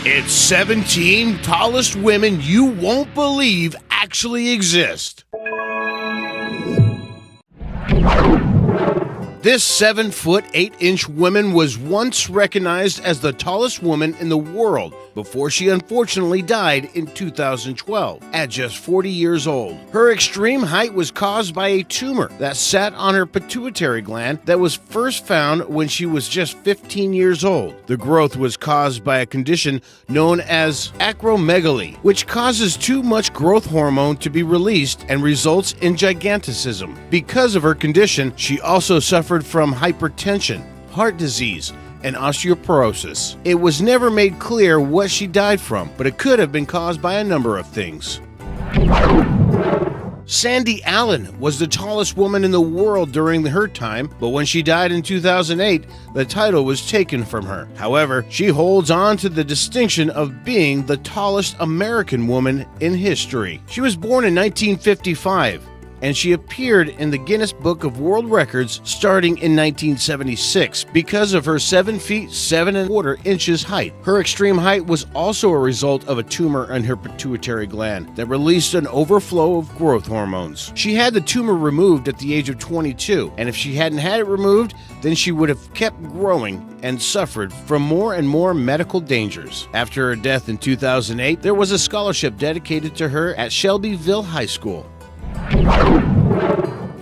It's 17 tallest women you won't believe actually exist. This 7'8" woman was once recognized as the tallest woman in the world before she unfortunately died in 2012 at just 40 years old. Her extreme height was caused by a tumor that sat on her pituitary gland that was first found when she was just 15 years old. The growth was caused by a condition known as acromegaly, which causes too much growth hormone to be released and results in giganticism. Because of her condition, she also suffered from hypertension, heart disease, and osteoporosis. It was never made clear what she died from, but it could have been caused by a number of things. Sandy Allen was the tallest woman in the world during her time, but when she died in 2008, the title was taken from her. However, she holds on to the distinction of being the tallest American woman in history. She was born in 1955. And she appeared in the Guinness Book of World Records starting in 1976 because of her 7 feet 7¼ height. Her extreme height was also a result of a tumor in her pituitary gland that released an overflow of growth hormones. She had the tumor removed at the age of 22, and if she hadn't had it removed, then she would have kept growing and suffered from more and more medical dangers. After her death in 2008, there was a scholarship dedicated to her at Shelbyville High School.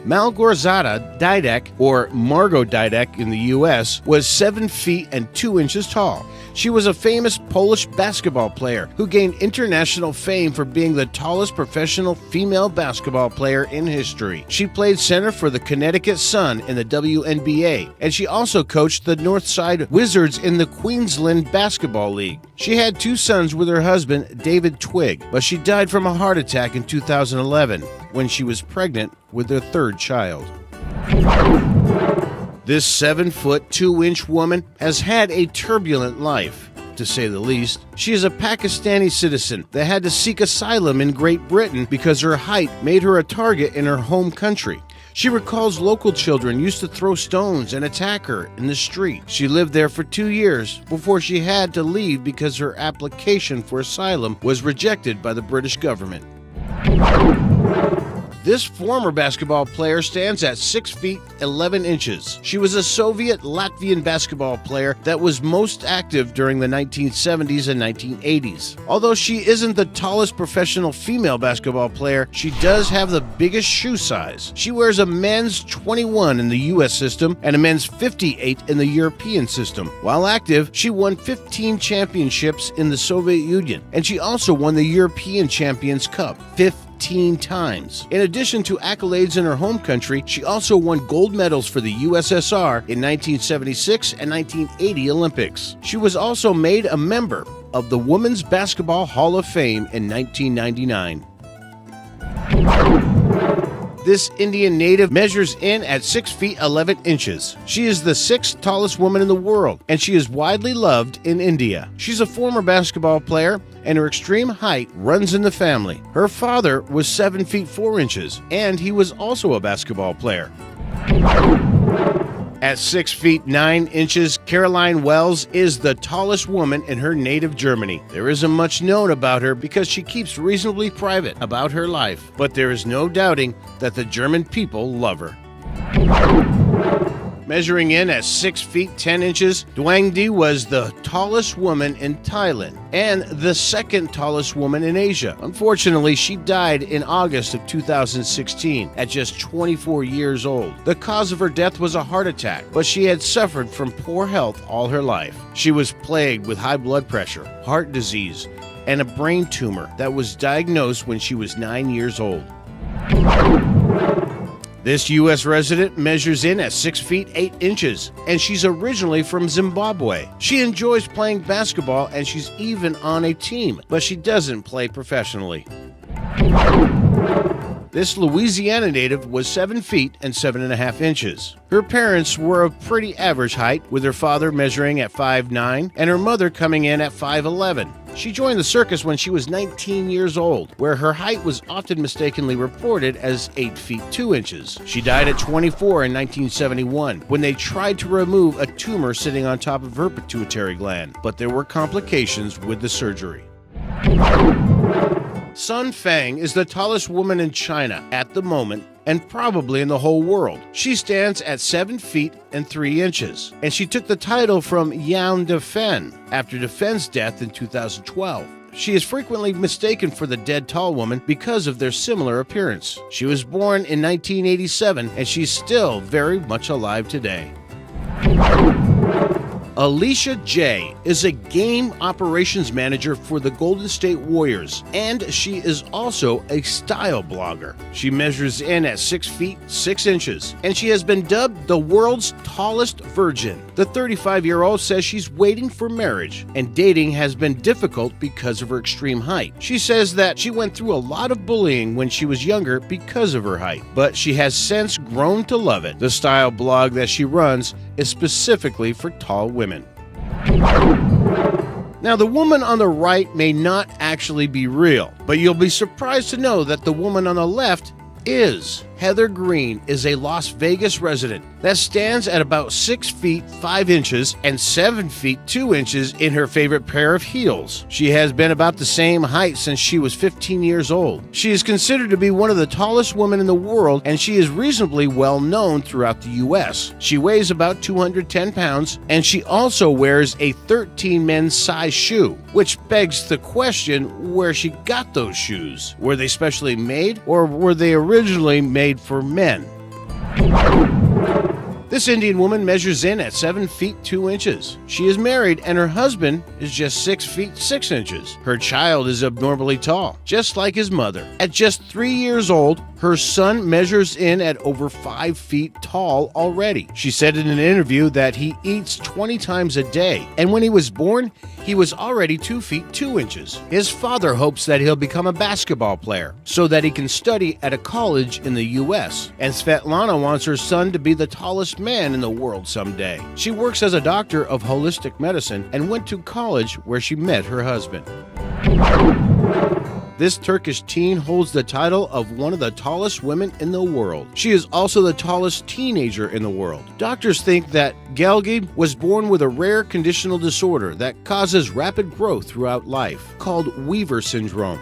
Malgorzata Didek, or Margot Didek in the U.S., was 7 feet and 2 inches tall. She was a famous Polish basketball player who gained international fame for being the tallest professional female basketball player in history. She played center for the Connecticut Sun in the WNBA, and she also coached the Northside Wizards in the Queensland Basketball League. She had 2 sons with her husband, David Twigg, but she died from a heart attack in 2011 when she was pregnant with their 3rd child. This 7'2" woman has had a turbulent life, to say the least. She is a Pakistani citizen that had to seek asylum in Great Britain because her height made her a target in her home country. She recalls local children used to throw stones and attack her in the street. She lived there for 2 years before she had to leave because her application for asylum was rejected by the British government. This former basketball player stands at 6 feet 11 inches. She was a Soviet-Latvian basketball player that was most active during the 1970s and 1980s. Although she isn't the tallest professional female basketball player, she does have the biggest shoe size. She wears a men's 21 in the US system and a men's 58 in the European system. While active, she won 15 championships in the Soviet Union, and she also won the European Champions Cup 15 times. In addition to accolades in her home country, she also won gold medals for the USSR in 1976 and 1980 Olympics. She was also made a member of the Women's Basketball Hall of Fame in 1999. This Indian native measures in at 6 feet 11 inches. She is the 6th tallest woman in the world, and she is widely loved in India. She's a former basketball player, and her extreme height runs in the family. Her father was 7 feet 4 inches, and he was also a basketball player. At 6 feet 9 inches, Caroline Wells is the tallest woman in her native Germany. There isn't much known about her because she keeps reasonably private about her life, but there is no doubting that the German people love her. Measuring in at 6 feet 10 inches, Duang Di was the tallest woman in Thailand and the 2nd tallest woman in Asia. Unfortunately, she died in August of 2016 at just 24 years old. The cause of her death was a heart attack, but she had suffered from poor health all her life. She was plagued with high blood pressure, heart disease, and a brain tumor that was diagnosed when she was 9 years old. This U.S. resident measures in at 6 feet 8 inches, and she's originally from Zimbabwe. She enjoys playing basketball, and she's even on a team, but she doesn't play professionally. This Louisiana native was 7 feet and 7½ inches. Her parents were of pretty average height, with her father measuring at 5'9" and her mother coming in at 5'11". She joined the circus when she was 19 years old, where her height was often mistakenly reported as 8 feet 2 inches. She died at 24 in 1971 when they tried to remove a tumor sitting on top of her pituitary gland, but there were complications with the surgery. Sun Feng is the tallest woman in China at the moment and probably in the whole world. She stands at 7 feet and 3 inches, and she took the title from Yang Defen after Defen's death in 2012. She is frequently mistaken for the dead tall woman because of their similar appearance. She was born in 1987, and she's still very much alive today. Alicia J. is a game operations manager for the Golden State Warriors, and she is also a style blogger. She measures in at 6 feet 6 inches, and she has been dubbed the world's tallest virgin. The 35-year-old says she's waiting for marriage, and dating has been difficult because of her extreme height. She says that she went through a lot of bullying when she was younger because of her height, but she has since grown to love it. The style blog that she runs is specifically for tall women. Now, the woman on the right may not actually be real, but you'll be surprised to know that the woman on the left is. Heather Green is a Las Vegas resident that stands at about 6 feet 5 inches and 7 feet 2 inches in her favorite pair of heels. She has been about the same height since she was 15 years old. She is considered to be one of the tallest women in the world, and she is reasonably well known throughout the U.S. She weighs about 210 pounds, and she also wears a 13 men's size shoe, which begs the question where she got those shoes. Were they specially made, or were they originally made for men? This Indian woman measures in at 7 feet 2 inches. She is married, and her husband is just 6 feet 6 inches. Her child is abnormally tall, just like his mother. At just 3 years old, her son measures in at over 5 feet tall already. She said in an interview that he eats 20 times a day, and when he was born, he was already 2 feet 2 inches. His father hopes that he'll become a basketball player so that he can study at a college in the U.S. And Svetlana wants her son to be the tallest man in the world someday. She works as a doctor of holistic medicine and went to college where she met her husband. This Turkish teen holds the title of one of the tallest women in the world. She is also the tallest teenager in the world. Doctors think that Gelgi was born with a rare conditional disorder that causes rapid growth throughout life, called Weaver syndrome.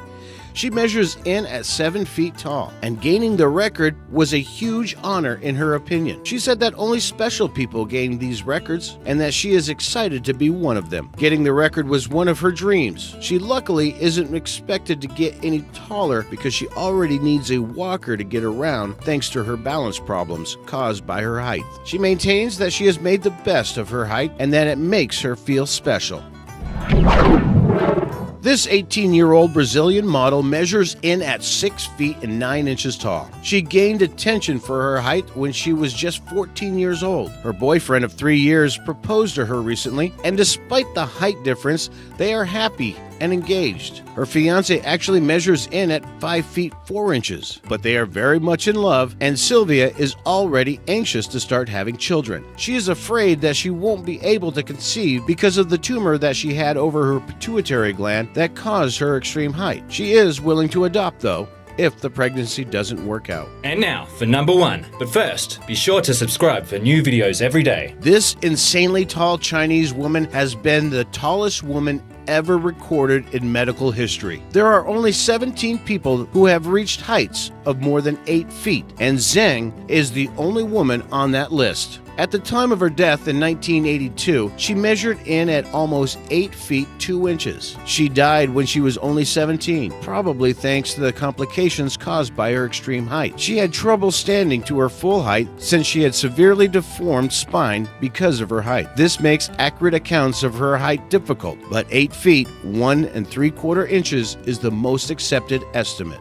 She measures in at 7 feet tall, and gaining the record was a huge honor in her opinion. She said that only special people gain these records, and that she is excited to be one of them. Getting the record was one of her dreams. She luckily isn't expected to get any taller because she already needs a walker to get around thanks to her balance problems caused by her height. She maintains that she has made the best of her height and that it makes her feel special. This 18-year-old Brazilian model measures in at 6 feet and 9 inches tall. She gained attention for her height when she was just 14 years old. Her boyfriend of 3 years proposed to her recently, and despite the height difference, they are happy and engaged. Her fiancé actually measures in at 5 feet 4 inches, but they are very much in love, and Sylvia is already anxious to start having children. She is afraid that she won't be able to conceive because of the tumor that she had over her pituitary gland that caused her extreme height. She is willing to adopt, though, if the pregnancy doesn't work out. And now for number 1. But first, be sure to subscribe for new videos every day. This insanely tall Chinese woman has been the tallest woman ever recorded in medical history. There are only 17 people who have reached heights of more than 8 feet, and Zheng is the only woman on that list. At the time of her death in 1982, she measured in at almost 8 feet 2 inches. She died when she was only 17, probably thanks to the complications caused by her extreme height. She had trouble standing to her full height since she had severely deformed spine because of her height. This makes accurate accounts of her height difficult, but 8 feet 1 3/4 inches is the most accepted estimate.